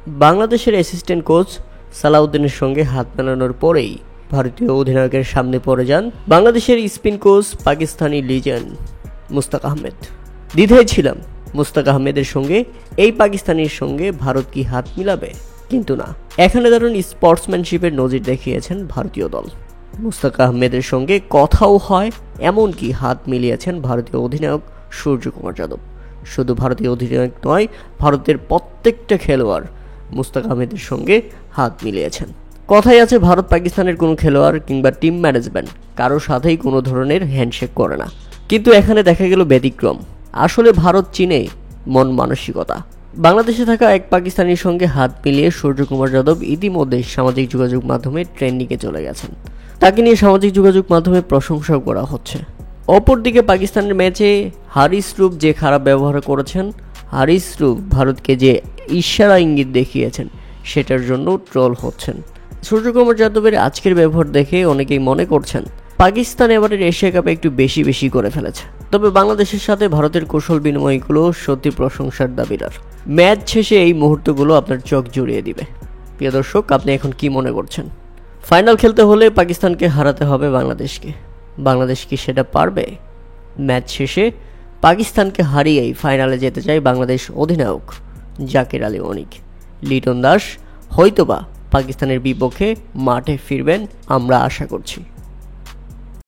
বাংলাদেশের assistant coach সালাউদ্দিনের সঙ্গে হাত মেলানোর পরেই ভারতীয় অধিনায়কের সামনে পড়ে যান বাংলাদেশের spin coach Pakistani legend Mushtaq Ahmed. দ্বিধায় ছিলাম মুস্তাক আহমেদের সঙ্গে এই পাকিস্তানির সঙ্গে ভারত কি হাত মিলাবে, কিন্তু না, এখানে দারুণ স্পোর্টসম্যানশিপের নজির দেখিয়েছেন ভারতীয় দল। মুস্তাক আহমেদের সঙ্গে কথাও হয়, এমনকি হাত মিলিয়েছেন ভারতীয় অধিনায়ক সূর্যকুমার যাদব। শুধু ভারতীয় অধিনায়ক নয়, ভারতের প্রত্যেকটা খেলোয়াড় মুস্তাক আহমেদের সঙ্গে হাত মিলিয়েছেন। কথাই আছে, ভারত পাকিস্তানের কোনো খেলোয়াড় কিংবা টিম ম্যানেজমেন্ট কারোর সাথেই কোনো ধরনের হ্যান্ডশেক করে না, কিন্তু এখানে দেখা গেল ব্যতিক্রম। আসলে ভারত চীনে মন মানসিকতা। বাংলাদেশে থাকা এক পাকিস্তানির সঙ্গে হাত মিলিয়ে সূর্যকুমার যাদব ইতিমধ্যে সামাজিক যোগাযোগ মাধ্যমে ট্রেন্ডিংয়ে চলে গেছেন। তাকে নিয়ে সামাজিক যোগাযোগ মাধ্যমে প্রশংসাও করা হচ্ছে। অপরদিকে পাকিস্তানের ম্যাচে হারিস রুফ যে খারাপ ব্যবহার করেছেন, হারিস রুফ ভারতকে যে ইশারা ইঙ্গিত দেখিয়েছেন, সেটার জন্য ট্রল হচ্ছেন। সূর্যকুমার যাদবের আজকের ব্যবহার দেখে অনেকেই মনে করছেন পাকিস্তান এবারের এশিয়া কাপে একটু বেশি করে ফেলেছে। তবে বাংলাদেশের সাথে ভারতের কৌশল বিনিময়গুলো সত্যি প্রশংসার দাবিদার। ম্যাচ শেষে এই মুহূর্তগুলো আপনার চোখ জুড়িয়ে দিবে। প্রিয় দর্শক, আপনি এখন কি মনে করছেন? ফাইনাল খেলতে হলে পাকিস্তানকে হারাতে হবে বাংলাদেশকে। বাংলাদেশ কি সেটা পারবে? ম্যাচ শেষে পাকিস্তানকে হারিয়েই ফাইনালে যেতে চায় বাংলাদেশ অধিনায়ক জাকির আলী অনিক। লিটন দাস হয়তোবা পাকিস্তানের বিপক্ষে মাঠে ফিরবেন, আমরা আশা করছি।